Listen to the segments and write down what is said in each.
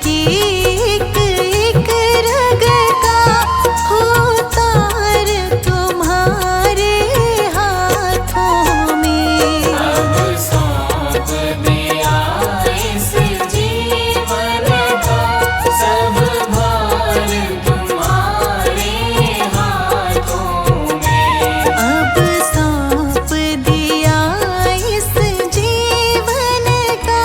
कि एक एक रग का होतार तुम्हारे हाथों में। अब सौंप दिया इस जीवन का सब भार तुम्हारे हाथों में। अब सौंप दिया इस जीवन का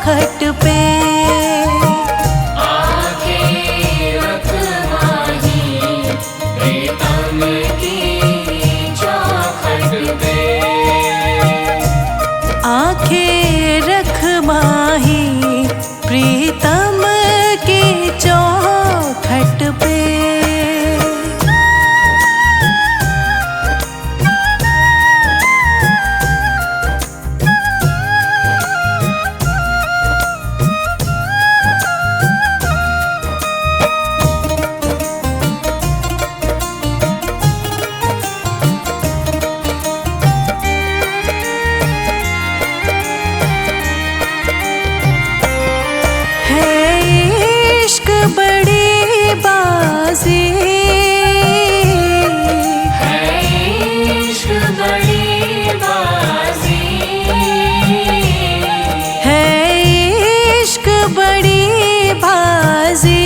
चौखट पे। आंखें रख माही प्रीतम की चौखट पे। आंखें रख माही प्रीतम की चौखट पे। बड़ी बाजी है इश्क बड़ी बाजी। है इश्क बड़ी बाजी।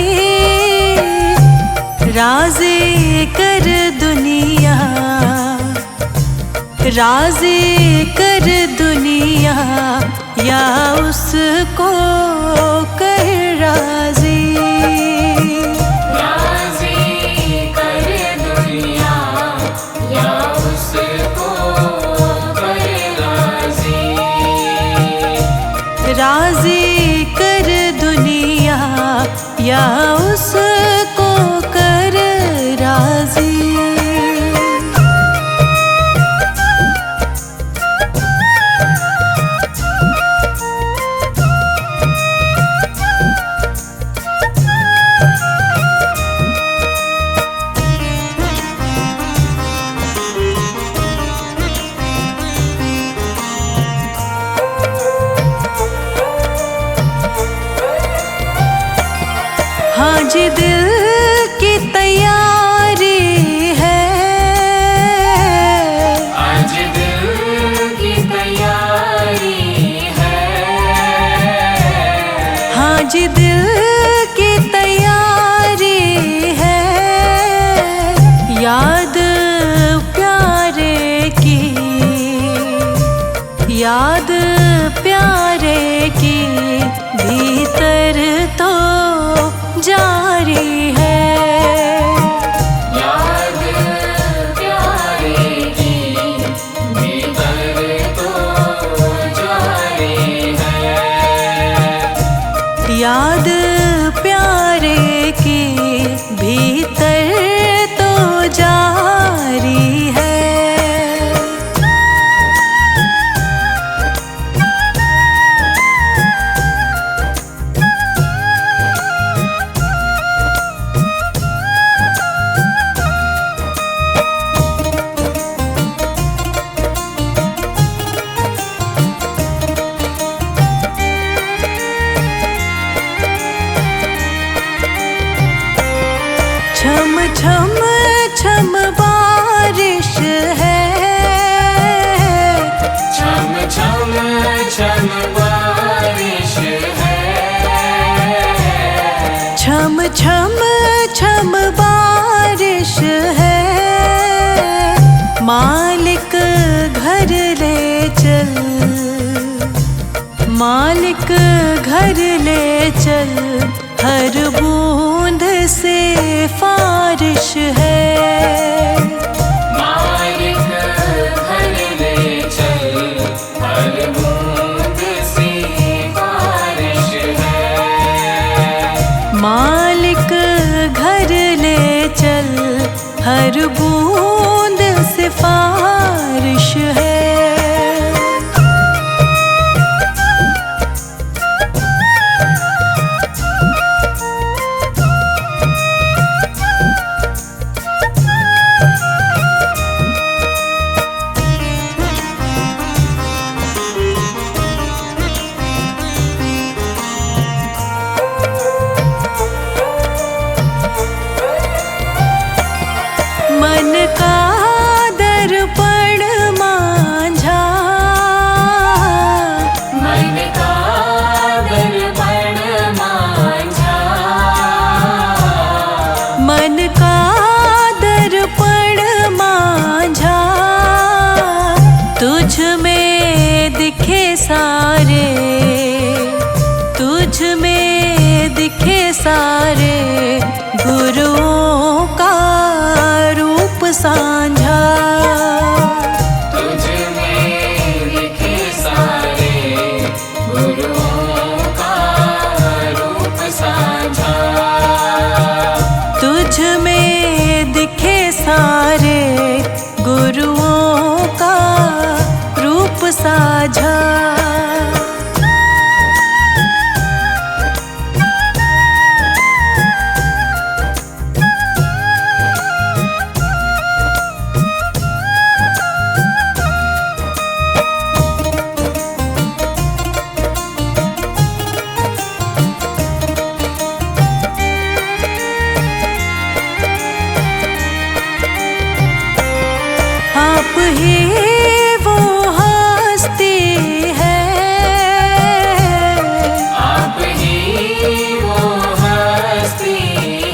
राज़ी कर दुनिया, राज़ी कर दुनिया या उसको कर राज़ी। राज़ी कर दुनिया या उसको कर राज़ी। हाँ जी दिल की तैयारी है। आज दिल की तैयारी है। हाँ जी दिल की तैयारी है। याद प्यारे की, याद प्यारे की भीतर तो जारी है। याद प्यारे की भीतर तो जारी है। याद प्यारे की भीतर तो जारी है। छम छम छम बारिश है। छम छम छम बारिश है। छम छम छम बारिश है। मालिक घर ले चल, मालिक घर ले चल। हर बूंद से फारिश है। मालिक घर ले चल। हर बूंद से बारिश है। मालिक घर ले चल। हर बूंद से फारिश है। मन का दर्पण मांझा। मन का दर्पण मांझा। मन का दर्पण मांझा। तुझ में दिखे सारे, सारे गुरुओं का रूप साझा। तुझ में दिखे सारे गुरुओं का रूप साझा। तुझ में दिखे सारे गुरुओं का रूप साझा। आप ही वो हस्ती है, आप ही वो हस्ती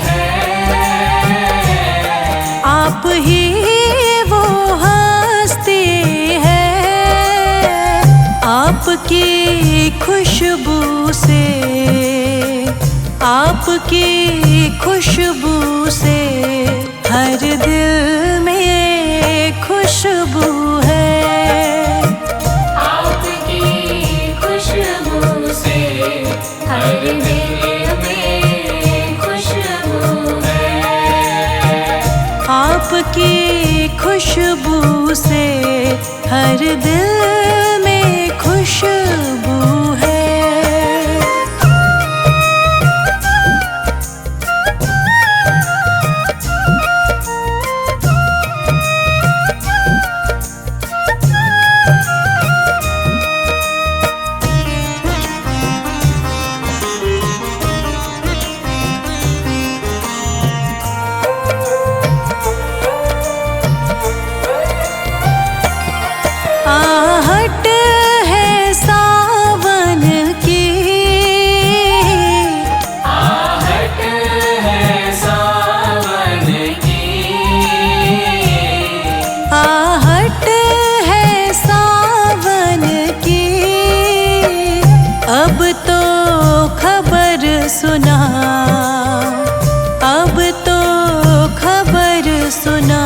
है। आप ही वो हस्ती है। आपकी खुशबू से, आपकी खुशबू से हर दिल में खुशबू है। आपकी खुशबू से हर दिल में खुशबू है। आपकी खुशबू से हर दिल में खुशबू है। आहट है सावन की, आहट है सावन की। आहट है सावन की। अब तो खबर सुना, अब तो खबर सुना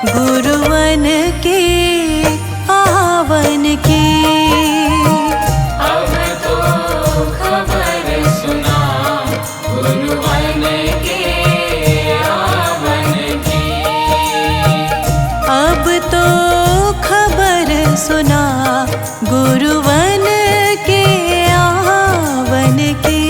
गुरुवन की आवन की। अब तो खबर सुना गुरुवन के आवन की। अब तो खबर सुना गुरुवन के आवन की।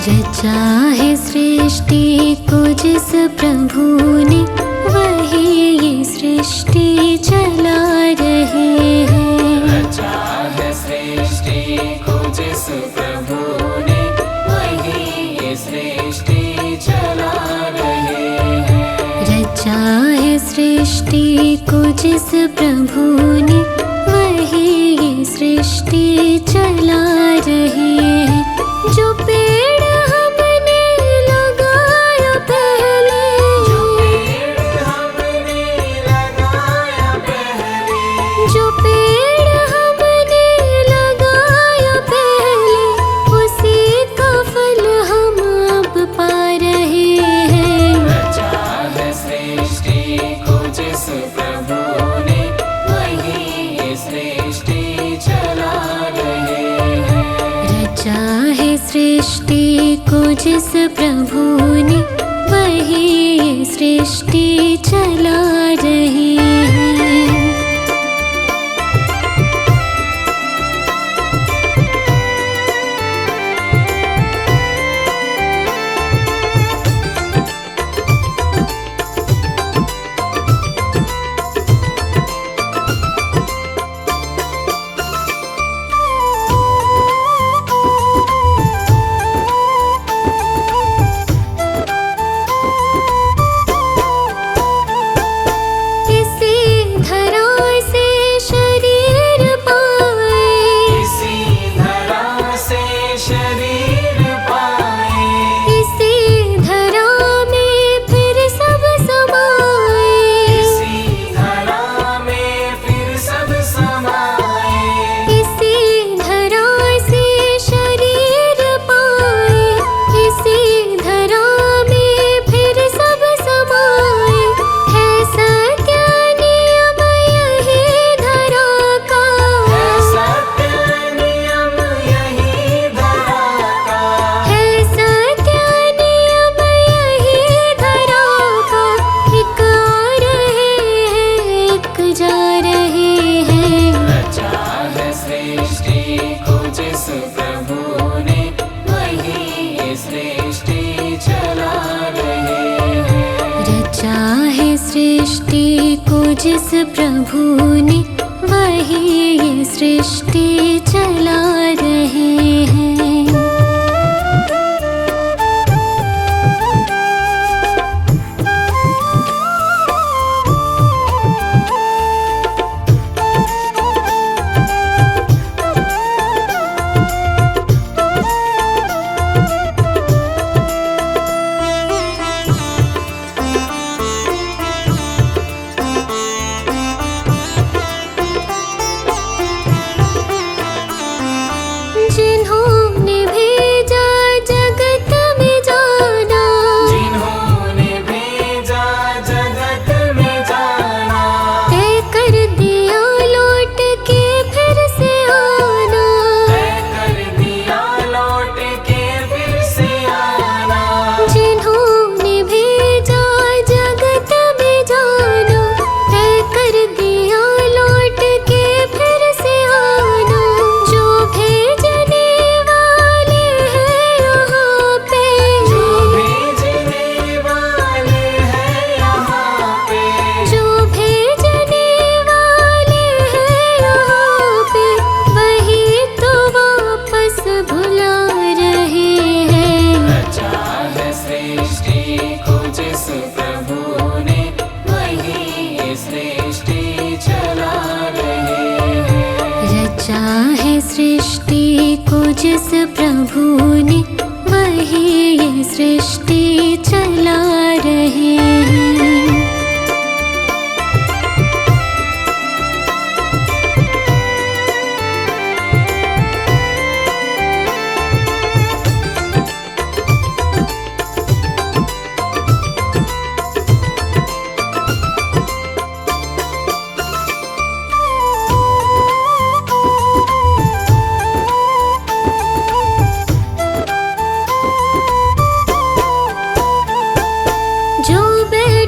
रचा है सृष्टि को जिस प्रभु ने, वही ये सृष्टि चला रहे हैं। रचा है सृष्टि को जिस प्रभु ने, वही ये सृष्टि चला रहे हैं। रचा है सृष्टि को जिस प्रभु ने, वही ये सृष्टि चला रहे हैं। जो पेड़ हमने लगाया पहले, जो पेड़ हमने लगाया पहले, जो पेड़ हमने लगाया पहले, उसी का फल हम अब पा रहे हैं। रचा है सृष्टि को जिस प्रभु ने, वही ये सृष्टि चला रहे हैं। रचा है सृष्टि को जिस प्रभु ने, वही ये सृष्टि चला रहे हैं। इसी धरा से शरीर पाए, इसी धरा से शरीर पाए, इसी धरा में फिर सब समाए। इसी धरा में फिर सब समाए। इसी धरा से शरीर पाए, इसी धरा में फिर सब समाए। है सत्य नियम यही धरा का, है सत्य नियम यही धरा का, है सत्य नियम यही धरा का। एक आ रहे हैं, एक जा रहे हैं। रचा है सृष्टि को जिस प्रभु ने, वही ये सृष्टि चला रहे हैं। रचा है सृष्टि को जिस प्रभु ने, वही ये सृष्टि चला रहे हैं। जिन्होंने भेजा जगत में जाना, जिन्होंने भेजा जगत में जाना, तय कर दिया लौट के फिर से आना। तय कर दिया लौट के फिर से आना। जिन्होंने भेजा जगत में जाना, तय कर दिया लौट के फिर से आना। जो भेजने वाले हैं यहाँ पे, जो भेजने वाले हैं यहाँ पे, जो भेजने वाले हैं यहाँ पे, वही तो वापस भुला रहे हैं। रचा है सृष्टि को जिस प्रभु ने, वही ये सृष्टि चला रहे हैं। रचा है सृष्टि को जिस प्रभु ने, वही ये सृष्टि चला रहे हैं। जो बैठ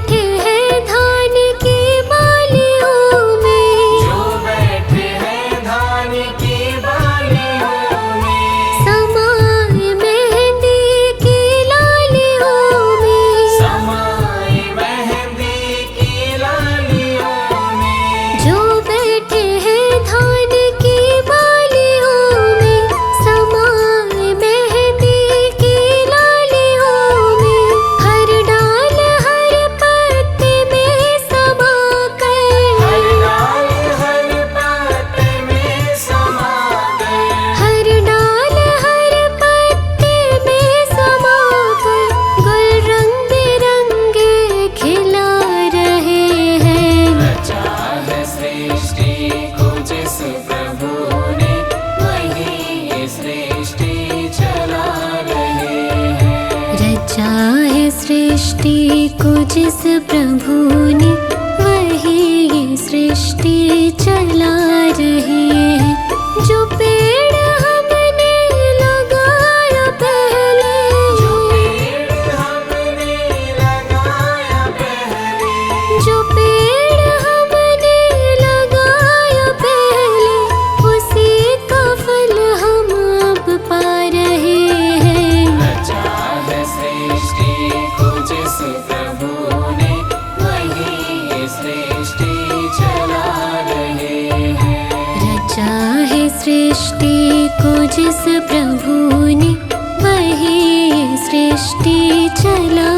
सृष्टि चला रहे हैं। रचा है सृष्टि को जिस प्रभु ने, वही ये सृष्टि चला रहे हैं। जो पेड़ हमने लगाया पहले, जो पेड़ हमने लगाया पहले, जो पेड़ हमने लगाया पहले, उसी का फल हम अब पा रहे हैं। रचा है सृष्टि को जिस प्रभु ने, वही ये सृष्टि चला रहे हैं। रचा है सृष्टि को जिस प्रभु ने, वही ये सृष्टि चला